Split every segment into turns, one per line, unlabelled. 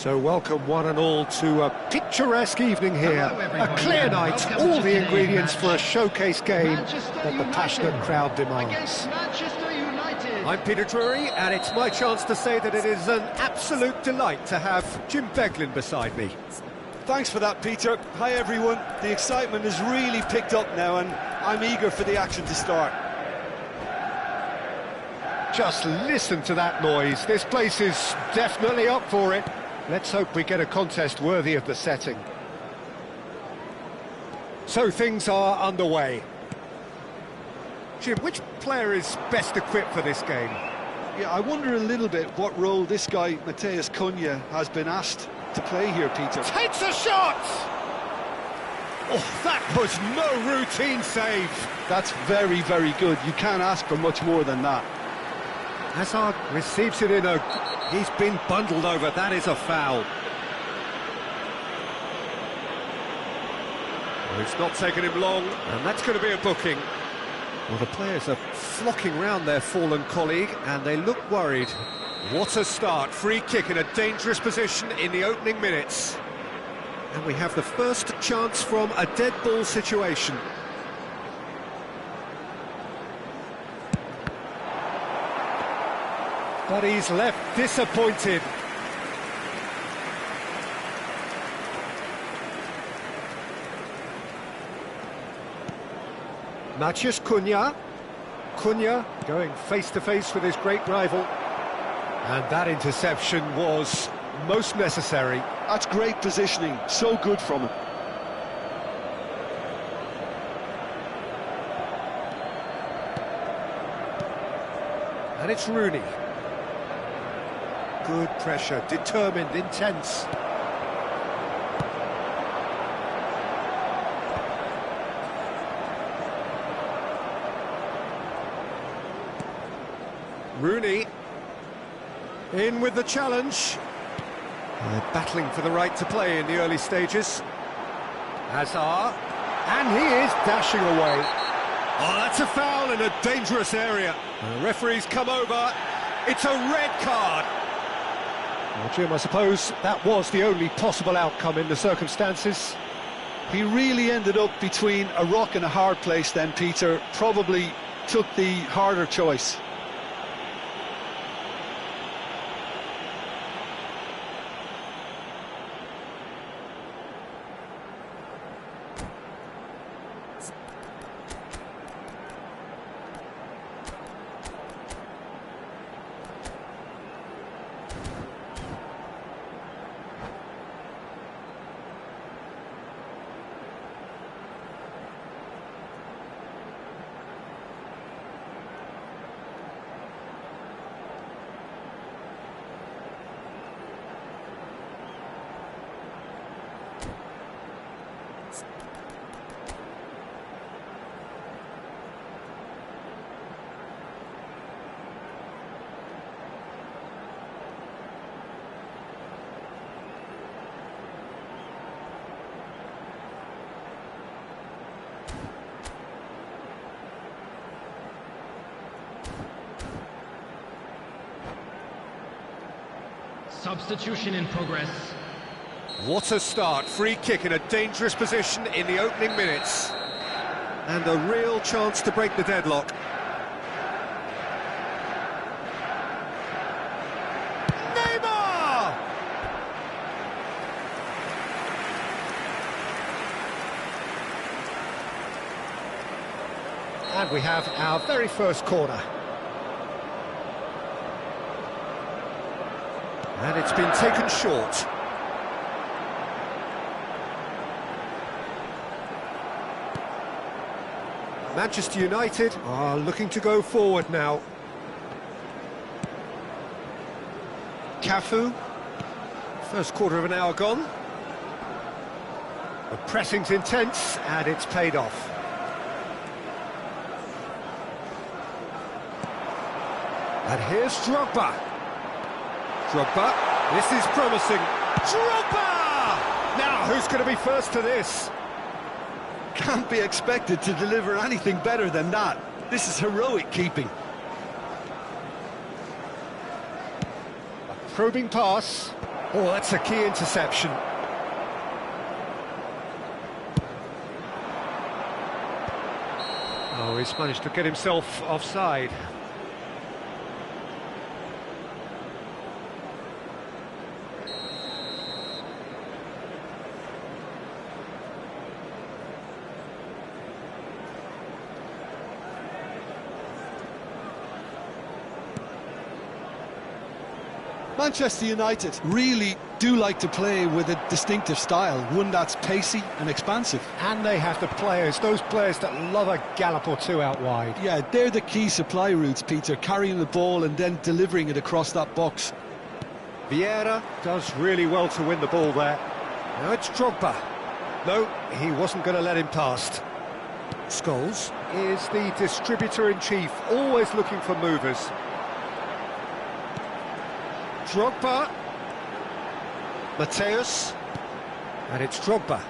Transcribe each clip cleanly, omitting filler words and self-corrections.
So welcome one and all to a picturesque evening here, a clear night, all the ingredients for a showcase game that the passionate crowd demands. I'm Peter Drury, and it's my chance to say that it is an absolute delight to have Jim Beglin beside me.
Thanks for that, Peter. Hi everyone, the excitement has really picked up now and I'm eager for the action to start.
Just listen to that noise, this place is definitely up for it. Let's hope we get a contest worthy of the setting. So things are underway. Jim, which player is best equipped for this game?
Yeah, I wonder a little bit what role this guy, Matheus Cunha, has been asked to play here, Peter.
Takes a shot! Oh, that was no routine save.
That's very, very good. You can't ask for much more than that.
Hazard receives it in a... He's been bundled over, that is a foul. Well, it's not taken him long, and that's going to be a booking. Well, the players are flocking round their fallen colleague, and they look worried. What a start, free kick in a dangerous position in the opening minutes. And we have the first chance from a dead ball situation. But he's left disappointed. Matheus Cunha. Cunha going face-to-face with his great rival. And that interception was most necessary.
That's great positioning, so good from him.
And it's Rooney. Good pressure, determined, intense. Rooney in with the challenge. They're battling for the right to play in the early stages. Hazard, and he is dashing away. Oh, that's a foul in a dangerous area. The referee's come over. It's a red card. Well, Jim, I suppose that was the only possible outcome in the circumstances.
He really ended up between a rock and a hard place then, Peter. Probably took the harder choice.
Substitution in progress.
What a start, free kick in a dangerous position in the opening minutes. And a real chance to break the deadlock. Neymar! And we have our very first corner. And it's been taken short. Manchester United are looking to go forward now. Cafu. First quarter of an hour gone. The pressing's intense, and it's paid off. And here's Drogba. Drogba, this is promising. Drogba! Now, who's going to be first to this?
Can't be expected to deliver anything better than that. This is heroic keeping.
A probing pass. Oh, that's a key interception. Oh, he's managed to get himself offside.
Manchester United really do like to play with a distinctive style, one that's pacey and expansive.
And they have the players, those players that love a gallop or two out wide.
Yeah, they're the key supply routes, Peter, carrying the ball and then delivering it across that box.
Vieira does really well to win the ball there. Now it's Drogba. No, he wasn't going to let him past. Scholes is the distributor-in-chief, always looking for movers. Drogba, Mateus, and it's Drogba.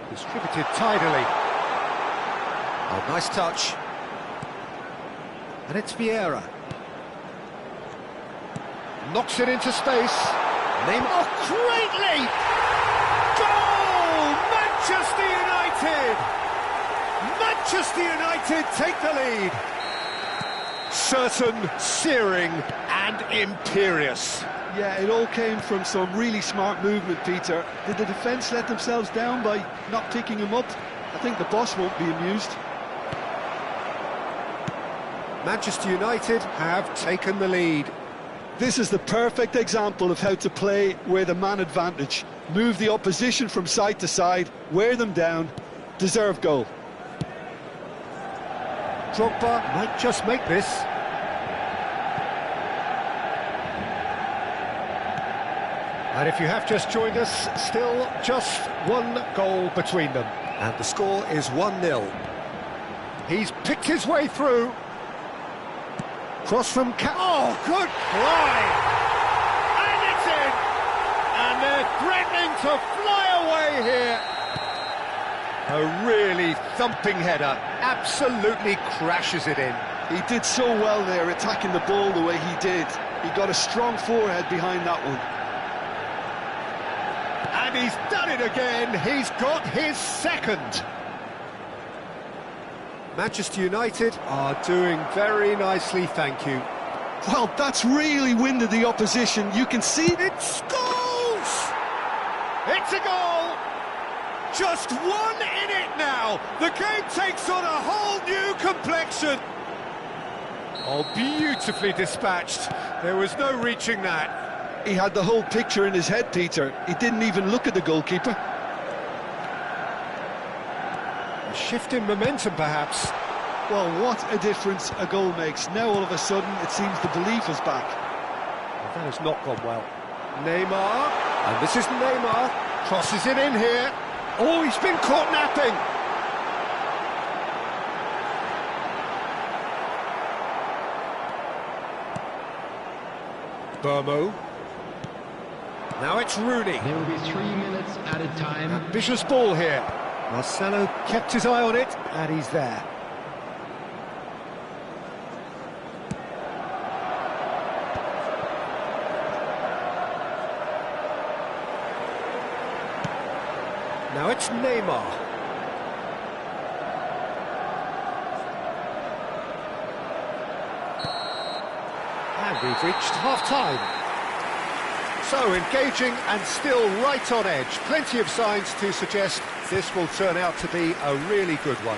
Distributed tidily. Oh, nice touch. And it's Vieira. Knocks it into space. Neymar. Oh, great leap! Goal! Manchester United! Manchester United take the lead. Certain, searing and imperious.
Yeah, it all came from some really smart movement, Peter. Did the defence let themselves down by not picking him up? I think the boss won't be amused.
Manchester United have taken the lead.
This is the perfect example of how to play with a man advantage. Move the opposition from side to side, wear them down, deserve goal.
Drogba might just make this. And if you have just joined us, still just one goal between them. And the score is 1-0. He's picked his way through. Cross from oh, good fly! And it's in! And they're threatening to fly away here. A really thumping header, absolutely crashes it in.
He did so well there, attacking the ball the way he did. He got a strong forehead behind that one.
And he's done it again, he's got his second. Manchester United are doing very nicely, thank you.
Well, that's really winded the opposition. You can see
it scores! It's a goal! Just one in it now. The game takes on a whole new complexion. Oh, beautifully dispatched. There was no reaching that.
He had the whole picture in his head, Peter. He didn't even look at the goalkeeper.
A shift in momentum, perhaps.
Well, what a difference a goal makes. Now, all of a sudden, it seems the belief is back.
Well, that has not gone well. Neymar, and this is Neymar, crosses it in here. Oh, he's been caught napping. Burmo. Now it's Rooney.
There will be 3 minutes added time.
Ambitious ball here. Marcelo kept his eye on it, and he's there. Now it's Neymar. And we've reached half-time. So engaging and still right on edge. Plenty of signs to suggest this will turn out to be a really good one.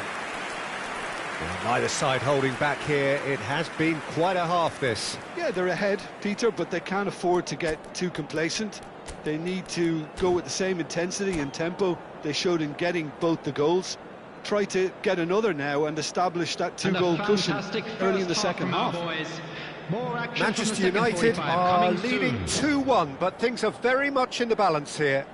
Well, neither side holding back here. It has been quite a half, this.
Yeah, they're ahead, Peter, but they can't afford to get too complacent. They need to go with the same intensity and tempo they showed in getting both the goals. Try to get another now and establish that two-goal cushion early in the second half.
Manchester United are leading 2-1, but things are very much in the balance here.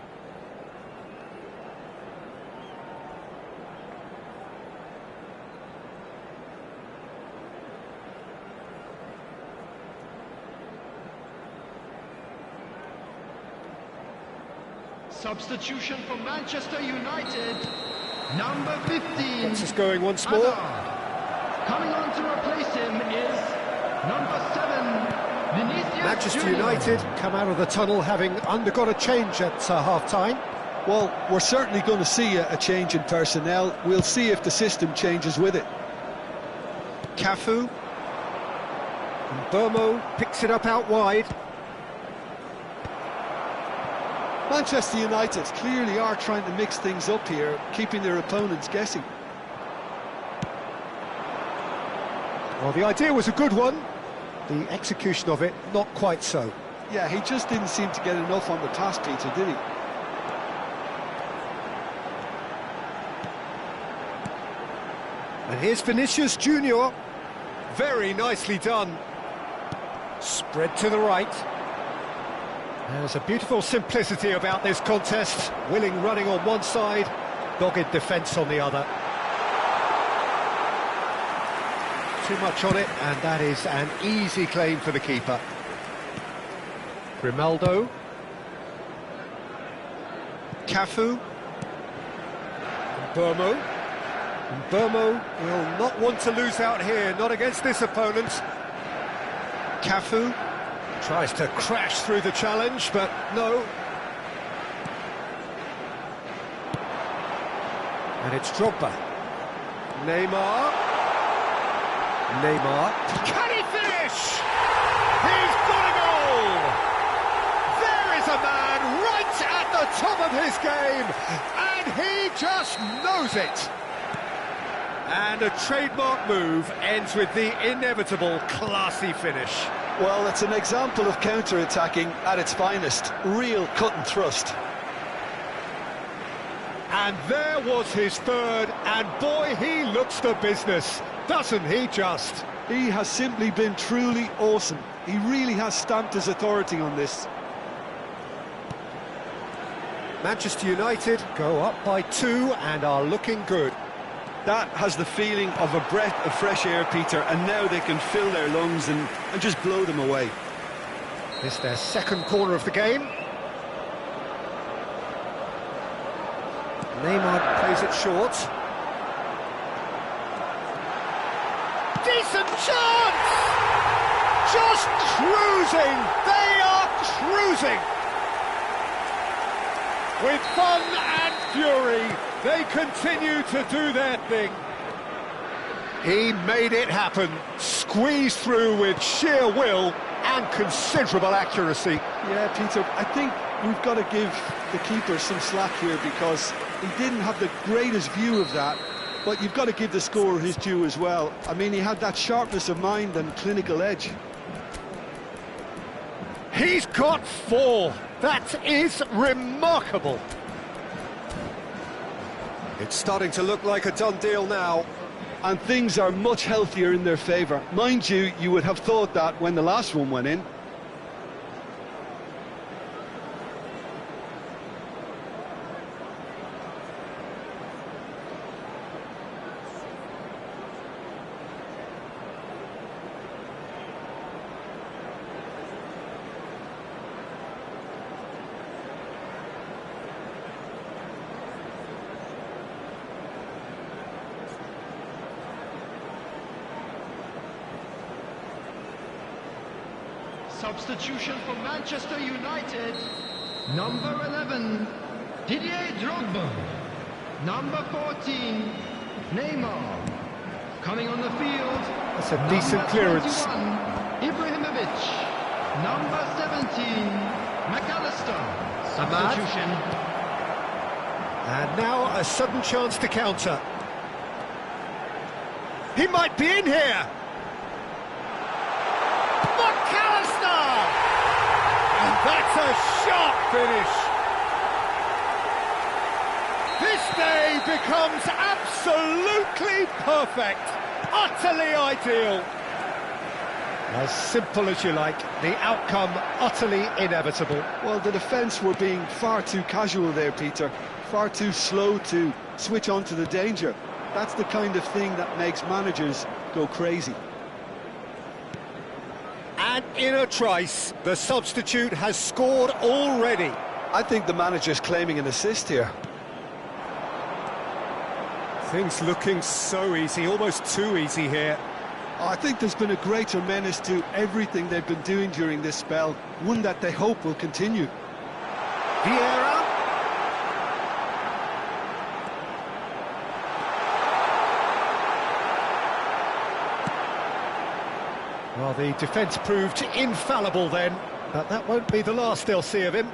Substitution for Manchester United, number 15.
What's this going once more?
Coming on to replace him is number 7,
Manchester United come out of the tunnel having undergone a change at half-time.
Well, we're certainly going to see a change in personnel. We'll see if the system changes with it.
Cafu. And Burmo picks it up out wide.
Manchester United clearly are trying to mix things up here, keeping their opponents guessing.
Well, the idea was a good one. The execution of it, not quite so.
Yeah, he just didn't seem to get enough on the pass, Peter, did he?
And here's Vinicius Junior. Very nicely done. Spread to the right. There's a beautiful simplicity about this contest. Willing running on one side, dogged defence on the other. Too much on it, and that is an easy claim for the keeper. Grimaldo. Cafu. And Burmo. And Burmo will not want to lose out here, not against this opponent. Cafu tries to crash through the challenge, but no. And it's Drogba. Neymar. Can he finish? He's got a goal! There is a man right at the top of his game, and he just knows it. And a trademark move ends with the inevitable classy finish.
Well, it's an example of counter-attacking at its finest. Real cut and thrust.
And there was his third, and boy, he looks the business, doesn't he just?
He has simply been truly awesome. He really has stamped his authority on this.
Manchester United go up by 2 and are looking good.
That has the feeling of a breath of fresh air, Peter, and now they can fill their lungs and just blow them away.
It's their second corner of the game. Neymar plays it short. Decent chance! Just cruising! They are cruising! With fun and fury, they continue to do their thing. He made it happen, squeezed through with sheer will and considerable accuracy.
Yeah, Peter, I think we've got to give the keeper some slack here because he didn't have the greatest view of that, but you've got to give the scorer his due as well. I mean, he had that sharpness of mind and clinical edge.
He's got 4. That is remarkable. It's starting to look like a done deal now.
And things are much healthier in their favour. Mind you, you would have thought that when the last one went in.
Substitution for Manchester United. Number 11, Didier Drogba. Number 14, Neymar. Coming on the field.
That's a decent clearance.
21, Ibrahimovic. Number 17, McAllister. Substitution.
And now a sudden chance to counter. He might be in here. And that's a sharp finish. This day becomes absolutely perfect, utterly ideal. As simple as you like, the outcome utterly inevitable.
Well, the defence were being far too casual there, Peter. Far too slow to switch on to the danger. That's the kind of thing that makes managers go crazy.
And in a trice, the substitute has scored already.
I think the manager's claiming an assist here.
Things looking so easy, almost too easy here.
I think there's been a greater menace to everything they've been doing during this spell, one that they hope will continue.
Vieira. Well, the defence proved infallible then, but that won't be the last they'll see of him.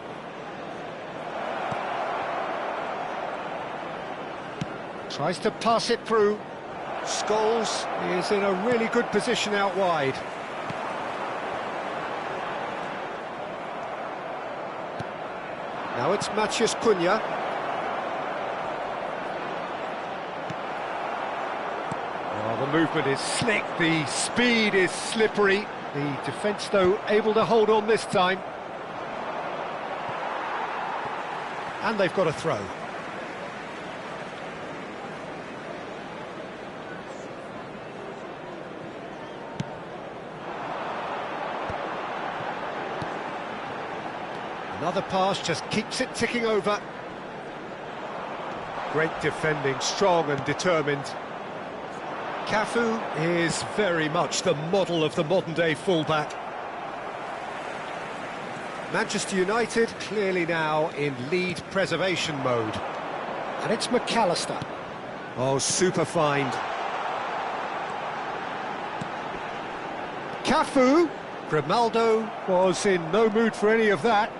Tries to pass it through. Scholes is in a really good position out wide. Now it's Matheus Cunha. Oh, the movement is slick, the speed is slippery. The defence, though, able to hold on this time. And they've got a throw. Another pass just keeps it ticking over. Great defending, strong and determined. Cafu is very much the model of the modern-day fullback. Manchester United clearly now in lead preservation mode. And it's McAllister. Oh, super find. Cafu. Grimaldo was in no mood for any of that.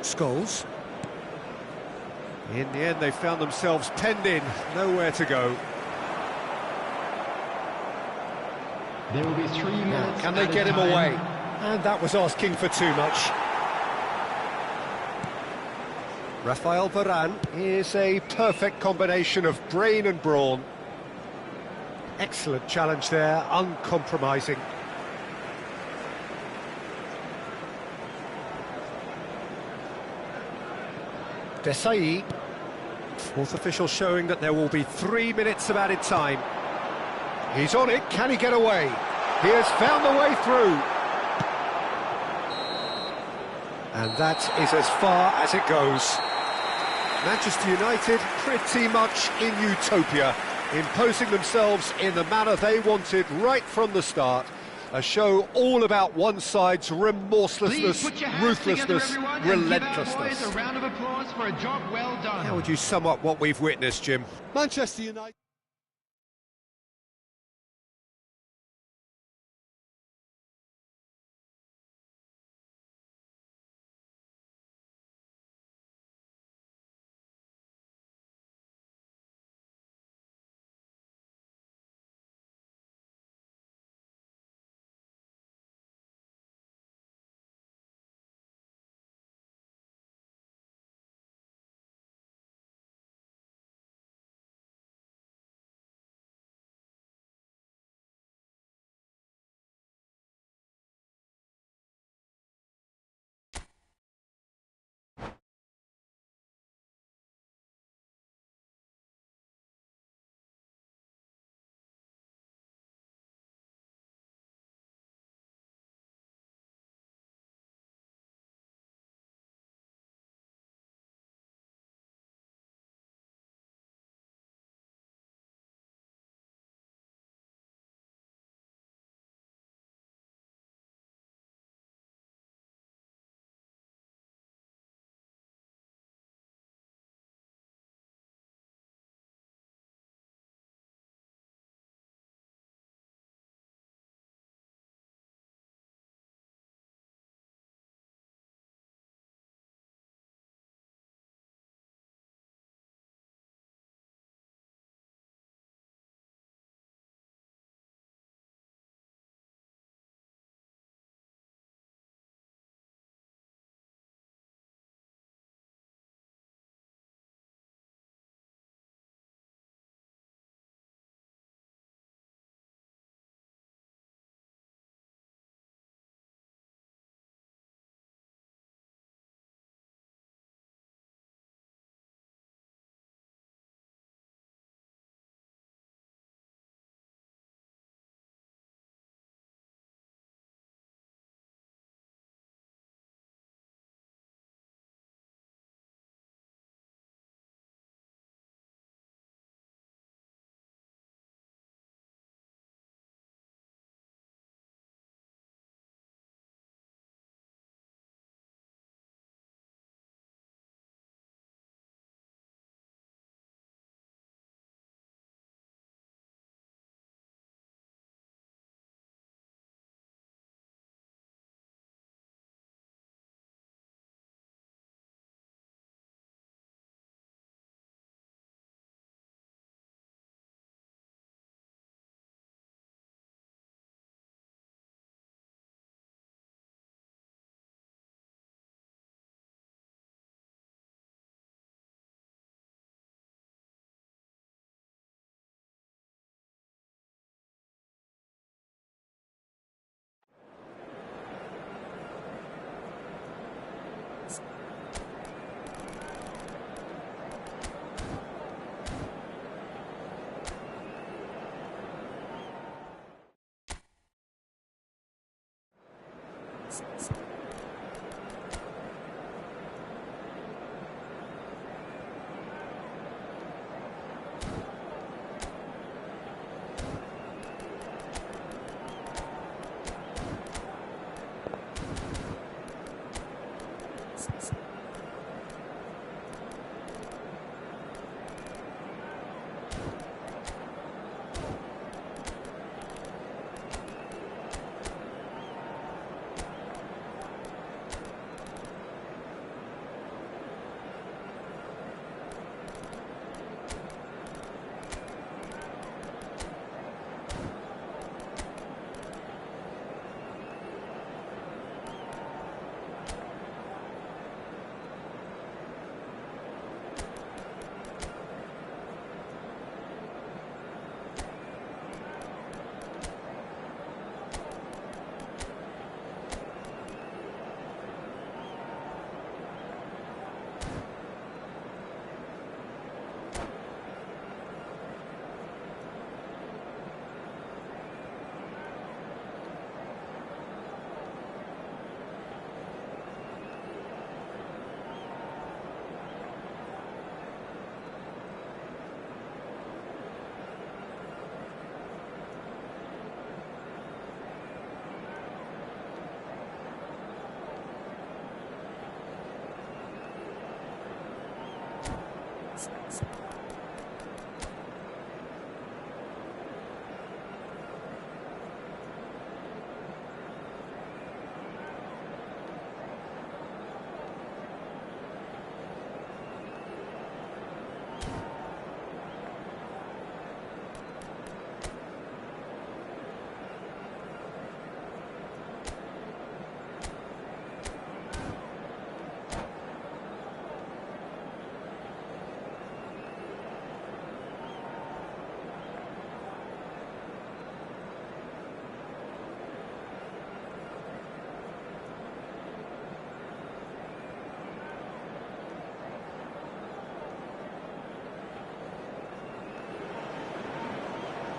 Scholes. In the end, they found themselves penned in, nowhere to go.
There will be 3 minutes.
Can they get him away? And that was asking for too much. Rafael Varane is a perfect combination of brain and brawn. Excellent challenge there, uncompromising. Desai. Fourth official showing that there will be 3 minutes of added time. He's on it, can he get away? He has found the way through. And that is as far as it goes. Manchester United pretty much in utopia, imposing themselves in the manner they wanted right from the start. A show all about one side's remorselessness, ruthlessness, relentlessness.
A round of applause for a job well done.
How would you sum up what we've witnessed, Jim?
Manchester United.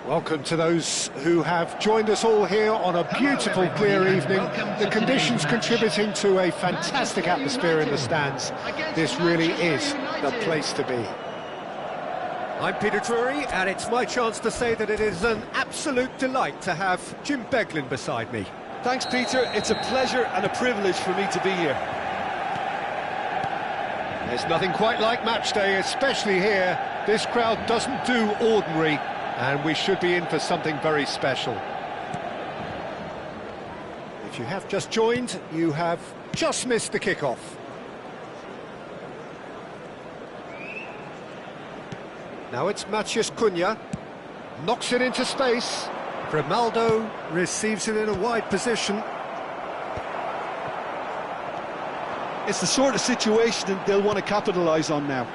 Welcome to those who have joined us all here on a beautiful,
Hello,
clear
everybody,
evening.
and welcome
The
to
conditions
today's match.
contributing to a fantastic atmosphere in the stands. This really is the place to be. I'm Peter Drury, and it's my chance to say that it is an absolute delight to have Jim Beglin beside me.
Thanks, Peter. It's a pleasure and a privilege for me to be here.
There's nothing quite like match day, especially here. This crowd doesn't do ordinary, and we should be in for something very special. If you have just joined, you have just missed the kickoff. Now it's Matheus Cunha, knocks it into space. Grimaldo receives it in a wide position.
It's the sort of situation that they'll want to capitalise on now.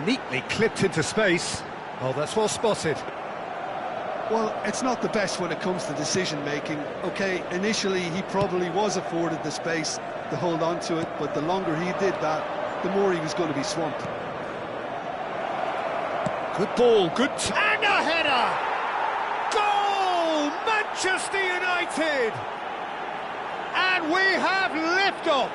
Neatly clipped into space. Oh, that's well spotted.
Well, it's not the best when it comes to decision-making. OK, initially he probably was afforded the space to hold on to it, but the longer he did that, the more he was going to be swamped.
Good ball, good... And a header! Goal! Manchester United! And we have liftoff!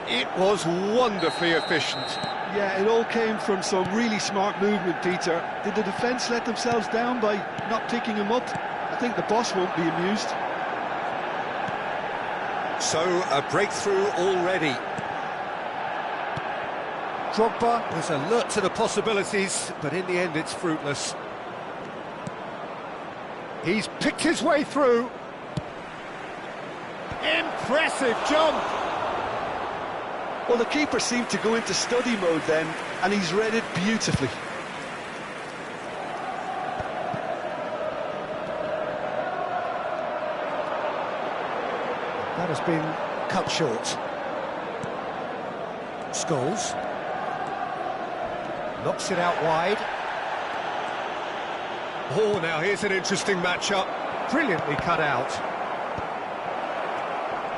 It was wonderfully efficient.
Yeah, it all came from some really smart movement, Peter. Did the defence let themselves down by not picking him up? I think the boss won't be amused.
So, a breakthrough already. Drogba was alert to the possibilities, but in the end it's fruitless. He's picked his way through. Impressive jump!
Well, the keeper seemed to go into study mode then, and he's read it beautifully.
That has been cut short. Scholes knocks it out wide. Oh, now here's an interesting matchup. Brilliantly cut out.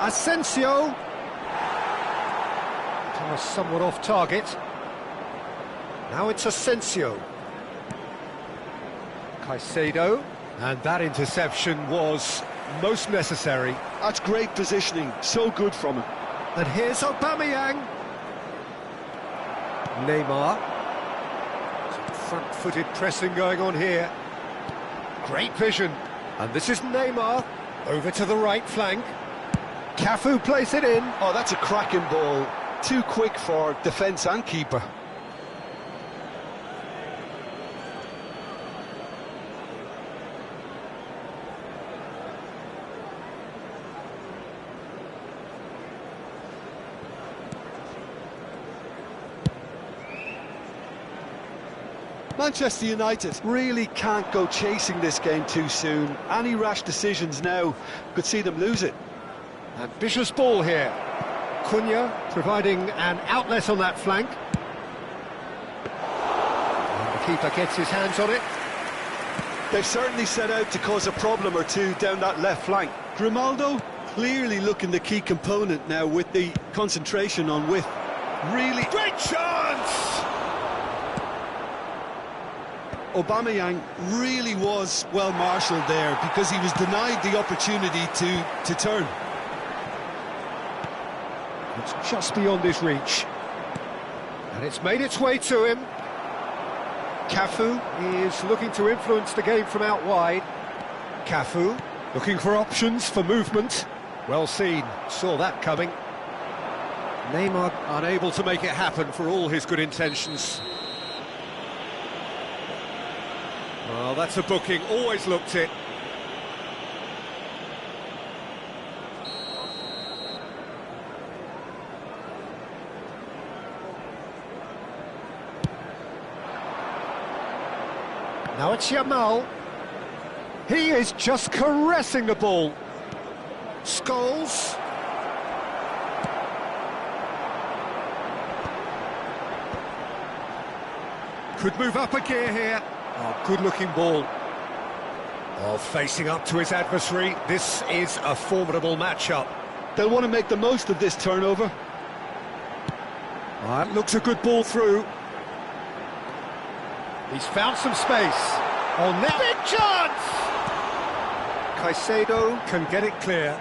Asensio. Pass somewhat off target. Now it's Asensio. Caicedo. And that interception was most necessary.
That's great positioning, so good from him.
And here's Aubameyang. Neymar. Some front-footed pressing going on here. Great vision. And this is Neymar. Over to the right flank. Cafu plays it in.
Oh, that's a cracking ball. Too quick for defence and keeper. Manchester United really can't go chasing this game too soon. Any rash decisions now could see them lose it.
Ambitious ball here. Cunha providing an outlet on that flank. And the keeper gets his hands on it.
They've certainly set out to cause a problem or two down that left flank. Grimaldo clearly looking the key component now with the concentration on width. Really
Great chance!
Aubameyang really was well marshalled there because he was denied the opportunity to turn.
It's just beyond his reach. And it's made its way to him. Cafu is looking to influence the game from out wide. Cafu looking for options for movement. Well seen, saw that coming. Neymar unable to make it happen for all his good intentions. Well, that's a booking, always looked it. Now it's Yamal. He is just caressing the ball. Scholes. Could move up a gear here. Oh, good-looking ball. Oh, facing up to his adversary. This is a formidable matchup.
They'll want to make the most of this turnover.
That looks a good ball through. He's found some space. Oh, now big chance! Caicedo can get it clear.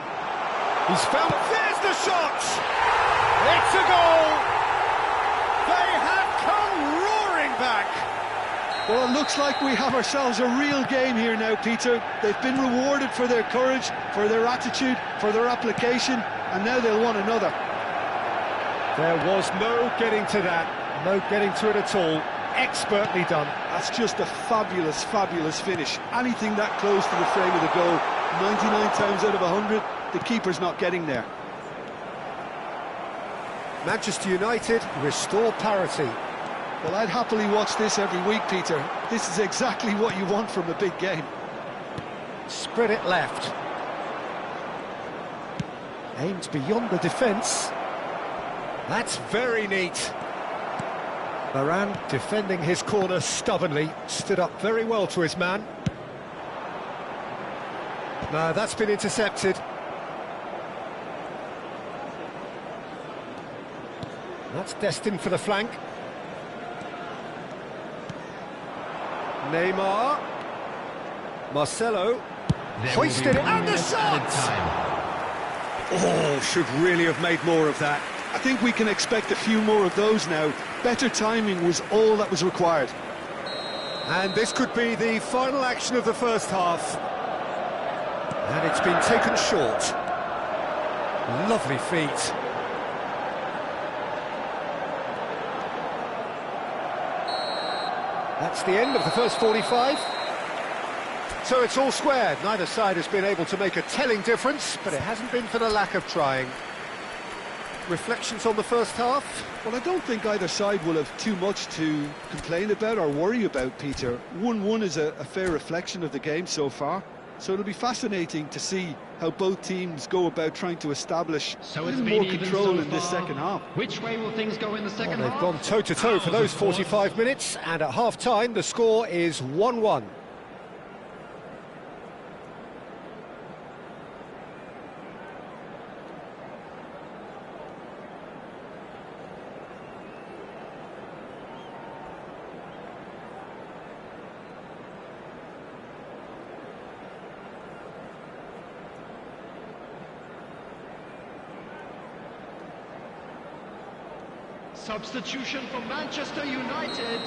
He's found it. There's the shot! It's a goal! They have come roaring back!
Well, it looks like we have ourselves a real game here now, Peter. They've been rewarded for their courage, for their attitude, for their application, and now they'll want another.
There was no getting to that, no getting to it at all. Expertly done.
That's just a fabulous, fabulous finish. Anything that close to the frame of the goal, 99 times out of 100, the keeper's not getting there.
Manchester United restore parity.
Well, I'd happily watch this every week, Peter. This is exactly what you want from a big game.
Spread it left. Aimed beyond the defence. That's very neat. Varane defending his corner stubbornly, stood up very well to his man. No, that's been intercepted. That's destined for the flank. Neymar. Marcelo. Hoisted it, and the shot! Oh, should really have made more of that.
I think we can expect a few more of those now. Better timing was all that was required.
And this could be the final action of the first half. And it's been taken short. Lovely feet. That's the end of the first 45. So it's all squared. Neither side has been able to make a telling difference, but it hasn't been for the lack of trying. Reflections on the first half?
Well, I don't think either side will have too much to complain about or worry about, Peter. 1-1 is a fair reflection of the game so far. So it'll be fascinating to see how both teams go about trying to establish a little more control in this second half.
Which way will things go in the second
They've
half?
gone toe-to-toe for those 45 minutes, and at half-time the score is 1-1.
Substitution for Manchester United.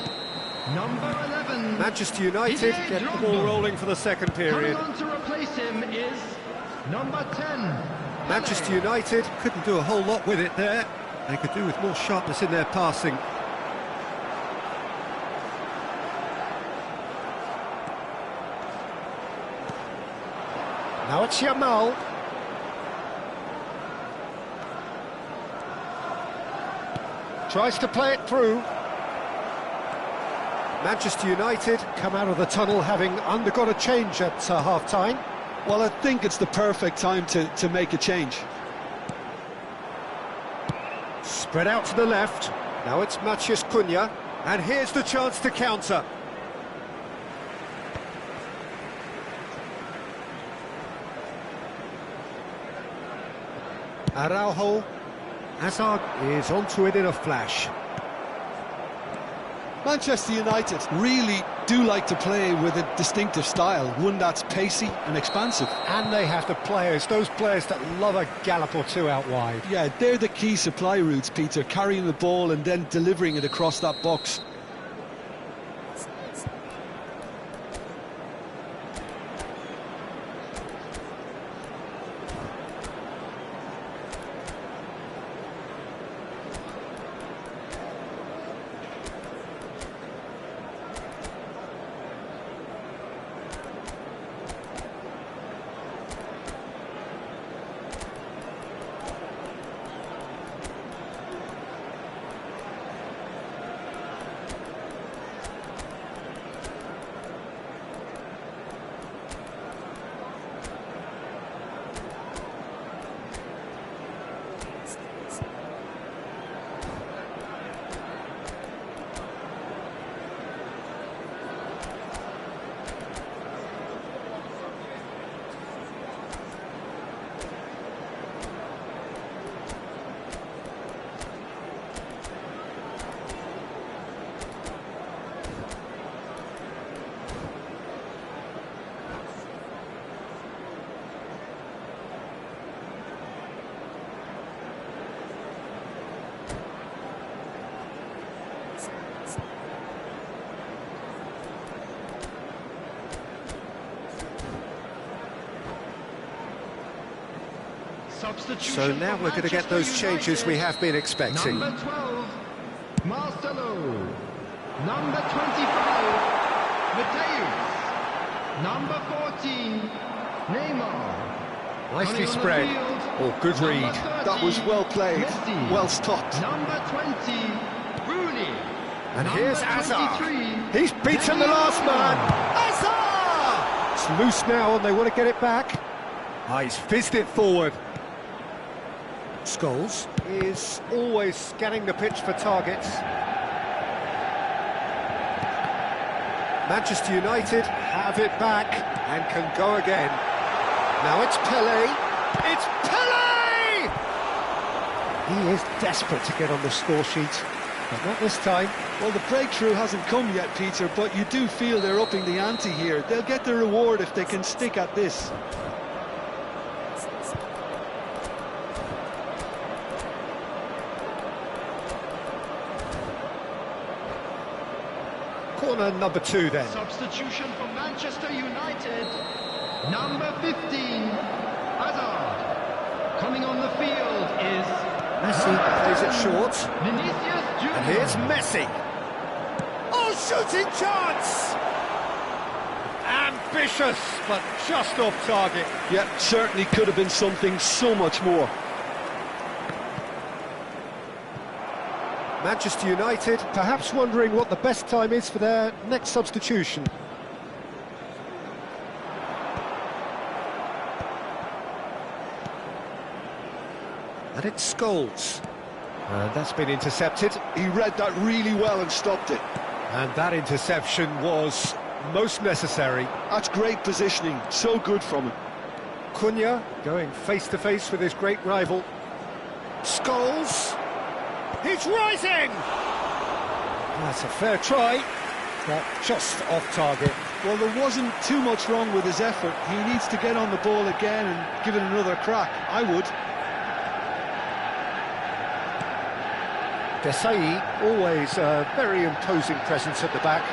Number 11.
Manchester United get the ball rolling for the second period.
Coming on to replace him is number 10.
Manchester United couldn't do a whole lot with it there. They could do with more sharpness in their passing. Now it's Yamal. Tries to play it through. Manchester United come out of the tunnel having undergone a change at half-time.
Well, I think it's the perfect time to make a change.
Spread out to the left. Now it's Matheus Cunha. And here's the chance to counter. Araujo. Hazard is onto it in a flash.
Manchester United really do like to play with a distinctive style, one that's pacey and expansive.
And they have the players, those players that love a gallop or two out wide.
Yeah, they're the key supply routes, Peter, carrying the ball and then delivering it across that box.
So now we're going to get those changes we have been expecting.
Number 12, Marcelo. Number 25, Mateus. Number 14, Neymar.
Nicely spread. Oh, good read.
That was well played,
Messi.
well stopped.
Number 20, Rooney.
And
Number
here's Hazard.
23,
He's beaten the last man. Hazard! It's loose now and they want to get it back. Ah, he's fizzed it forward. Scholes is always scanning the pitch for targets. Manchester United have it back and can go again. Now it's Pelé. It's Pelé! He is desperate to get on the score sheet, but not this time.
Well, the breakthrough hasn't come yet, Peter, but you do feel they're upping the ante here. They'll get the reward if they can stick at this.
Corner number 2 then.
Substitution for Manchester United. Number 15, Hazard. Coming on the field is
Messi plays it short.
Vinicius Junior.
And here's Messi. Oh, shooting chance! Ambitious, but just off target.
Yeah, certainly could have been something so much more.
Manchester United perhaps wondering what the best time is for their next substitution. And it's Scholes. And that's been intercepted.
He read that really well and stopped it.
And that interception was most necessary.
That's great positioning, so good from him.
Cunha going face-to-face with his great rival. Scholes. He's rising! That's a fair try, but just off target.
Well, there wasn't too much wrong with his effort. He needs to get on the ball again and give it another crack. I would.
Desai, always a very imposing presence at the back.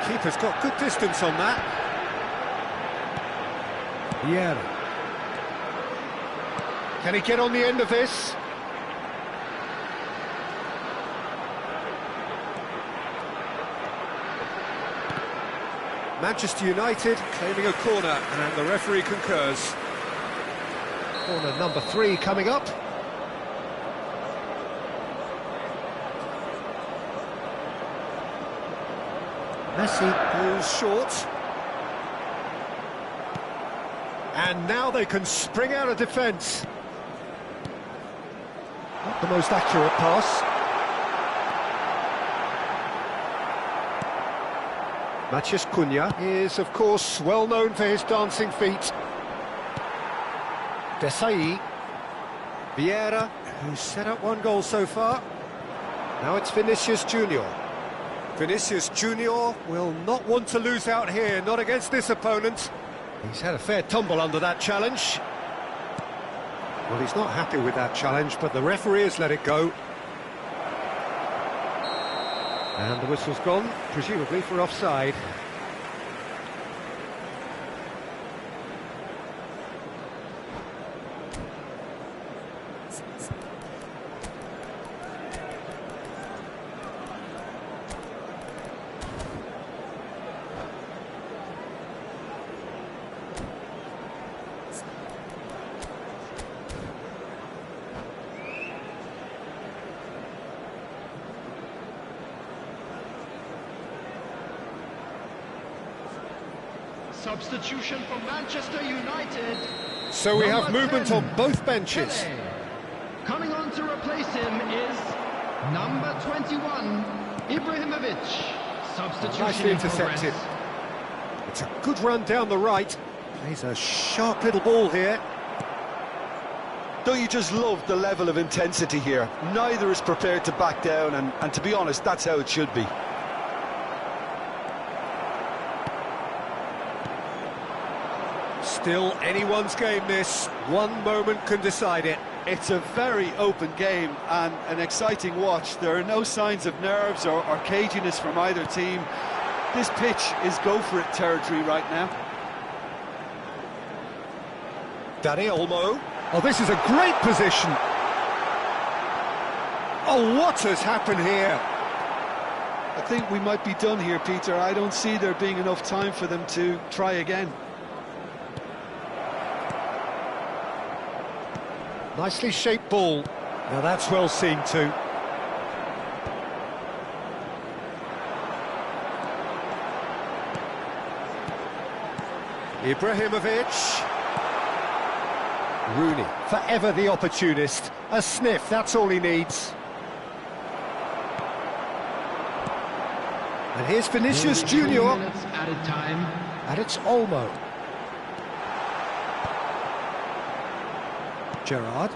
Keeper's got good distance on that. Vieira. Can he get on the end of this? Manchester United claiming a corner, and the referee concurs. Corner number 3 coming up. Messi goes short. And now they can spring out of defence. Not the most accurate pass. Matheus Cunha is, of course, well known for his dancing feet. Desai. Vieira, who's set up 1 goal so far. Now it's Vinicius Junior. Vinicius Junior will not want to lose out here, not against this opponent. He's had a fair tumble under that challenge. Well, he's not happy with that challenge, but the referee has let it go. And the whistle's gone, presumably for offside.
Substitution for Manchester United.
So we have movement
10,
on both benches.
Pele. Coming on to replace him is number 21, Ibrahimovic. Substitution
Nicely
in
intercepted.
progress.
It's a good run down the right. Plays a sharp little ball here.
Don't you just love the level of intensity here? Neither is prepared to back down, and to be honest, that's how it should be.
Still anyone's game this. 1 moment can decide it.
It's a very open game and an exciting watch. There are no signs of nerves or caginess from either team. This pitch is go-for-it territory right now.
Dani Olmo. Oh, this is a great position. Oh, what has happened here?
I think we might be done here, Peter. I don't see there being enough time for them to try again.
Nicely shaped ball. Now that's well seen too. Ibrahimovic. Rooney, forever the opportunist. A sniff, that's all he needs. And here's Vinicius Junior.
Added time.
And it's Olmo. Gerrard.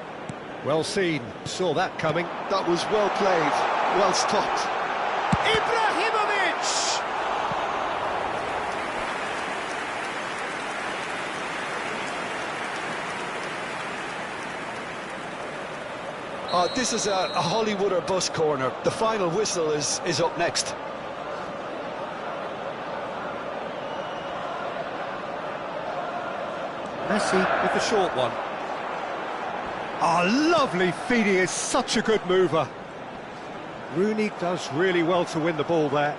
Well seen. Saw that coming.
That was well played, well stopped.
Ibrahimovic!
This is a Hollywood or bust corner. The final whistle is up next.
Messi with the short one. Oh, lovely feed. He is such a good mover. Rooney does really well to win the ball there.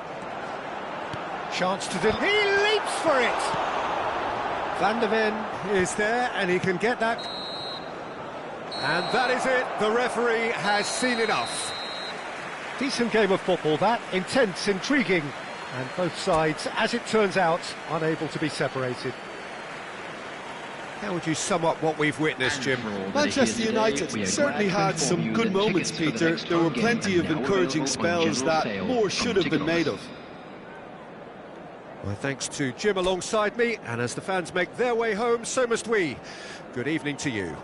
Chance to he leaps for it. Van der Ven is there and he can get that. And that is it. The referee has seen enough. Decent game of football that, intense, intriguing, and both sides, as it turns out, unable to be separated. How would you sum up what we've witnessed, Jim?
Manchester United certainly had some good moments, Peter. There were plenty of encouraging spells that more should have been made of.
Well, thanks to Jim alongside me, and as the fans make their way home, so must we. Good evening to you.